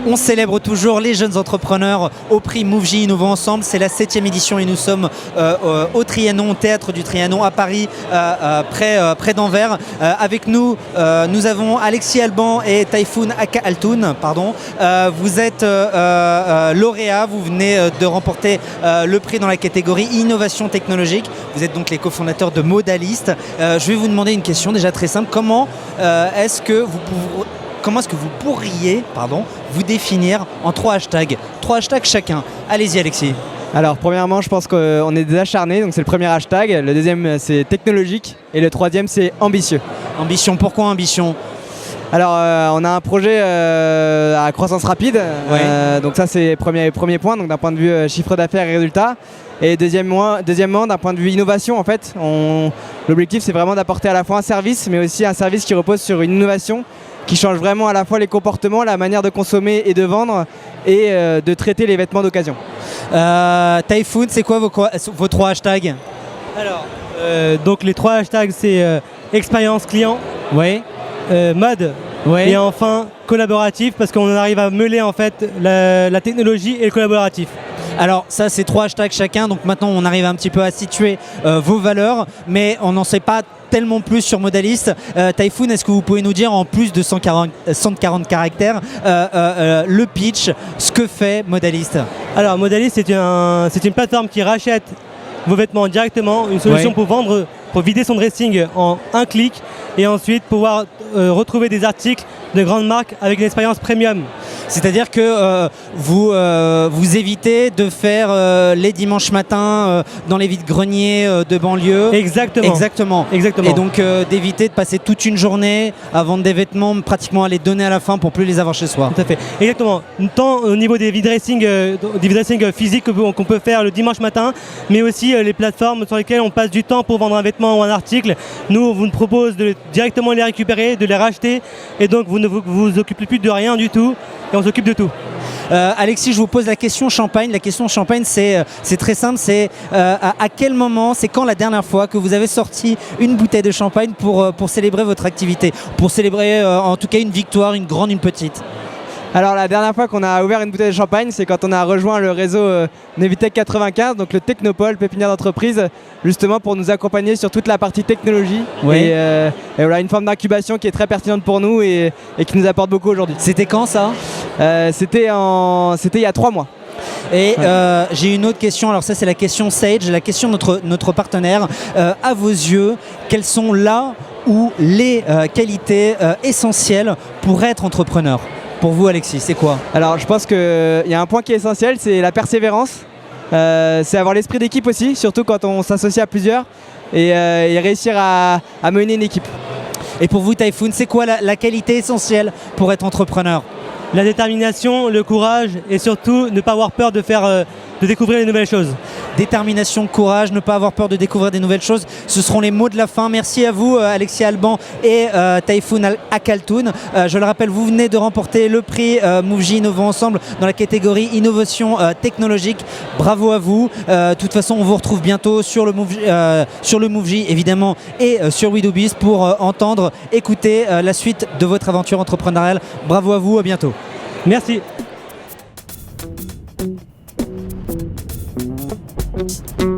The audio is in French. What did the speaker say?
On célèbre toujours les jeunes entrepreneurs au prix MoveJ Innovons Ensemble. C'est la 7e édition et nous sommes au Trianon, au théâtre du Trianon à Paris, près d'Anvers. Avec nous, nous avons Alexis Alban et Tayfoun Altoun. Vous êtes lauréats, vous venez de remporter le prix dans la catégorie Innovation technologique. Vous êtes donc les cofondateurs de Modalist. Je vais vous demander une question déjà très simple. Comment est-ce que vous pourriez vous définir en 3 hashtags? 3 hashtags chacun. Allez-y Alexis. Alors premièrement, je pense qu'on est des acharnés, donc c'est le premier hashtag. Le deuxième, c'est technologique. Et le troisième, c'est ambitieux. Ambition, pourquoi ambition? Alors on a un projet à croissance rapide. Ouais. Donc ça c'est premier point, donc d'un point de vue chiffre d'affaires et résultats. Et deuxièmement, d'un point de vue innovation, en fait, l'objectif c'est vraiment d'apporter à la fois un service, mais aussi un service qui repose sur une innovation qui change vraiment à la fois les comportements, la manière de consommer et de vendre et de traiter les vêtements d'occasion. Tayfoun, c'est quoi vos 3 hashtags? Alors, donc les 3 hashtags c'est expérience client, Oui. mode Ouais. et enfin collaboratif parce qu'on arrive à mêler en fait la technologie et le collaboratif. Alors ça c'est 3 hashtags chacun, donc maintenant on arrive un petit peu à situer vos valeurs, mais on n'en sait pas tellement plus sur Modalist. Tayfoun, est-ce que vous pouvez nous dire en plus de 140 caractères le pitch, ce que fait Modalist? Alors Modalist c'est une plateforme qui rachète vos vêtements directement, une solution Ouais. pour vider son dressing en un clic et ensuite pouvoir retrouver des articles de grandes marques avec une expérience premium. C'est-à-dire que vous évitez de faire les dimanches matins dans les vides-greniers de banlieue. Exactement. Et donc d'éviter de passer toute une journée à vendre des vêtements, pratiquement à les donner à la fin pour plus les avoir chez soi. Tout à fait. Exactement. Tant au niveau des vide-dressing physiques qu'on peut faire le dimanche matin, mais aussi les plateformes sur lesquelles on passe du temps pour vendre un vêtement ou un article. Nous, on vous propose de directement les récupérer, de les racheter, et donc vous ne vous occupez plus de rien du tout, et on s'occupe de tout. Alexis, je vous pose la question champagne. La question champagne, c'est très simple. C'est à quel moment, c'est quand la dernière fois que vous avez sorti une bouteille de champagne pour célébrer votre activité, pour célébrer en tout cas une victoire, une grande, une petite? Alors la dernière fois qu'on a ouvert une bouteille de champagne, c'est quand on a rejoint le réseau Nevitech 95, donc le Technopole, pépinière d'entreprise, justement pour nous accompagner sur toute la partie technologie. Oui. Et voilà, une forme d'incubation qui est très pertinente pour nous et qui nous apporte beaucoup aujourd'hui. C'était quand ça? C'était il y a 3 mois. Et j'ai une autre question, alors ça c'est la question Sage, la question de notre partenaire. À vos yeux, quelles sont là ou les qualités essentielles pour être entrepreneur? Pour vous Alexis, c'est quoi? Alors je pense qu'il y a un point qui est essentiel, c'est la persévérance. C'est avoir l'esprit d'équipe aussi, surtout quand on s'associe à plusieurs et réussir à mener une équipe. Et pour vous Tayfoun, c'est quoi la qualité essentielle pour être entrepreneur? La détermination, le courage et surtout ne pas avoir peur de découvrir les nouvelles choses. Détermination, courage, ne pas avoir peur de découvrir des nouvelles choses. Ce seront les mots de la fin. Merci à vous, Alexis Alban et Tayfoun Altoun. Je le rappelle, vous venez de remporter le prix MoveJ Innovons Ensemble dans la catégorie Innovation technologique. Bravo à vous. De toute façon, on vous retrouve bientôt sur le MoveJ évidemment et sur WeDoBiz pour écouter la suite de votre aventure entrepreneuriale. Bravo à vous, à bientôt. Merci. Thank you.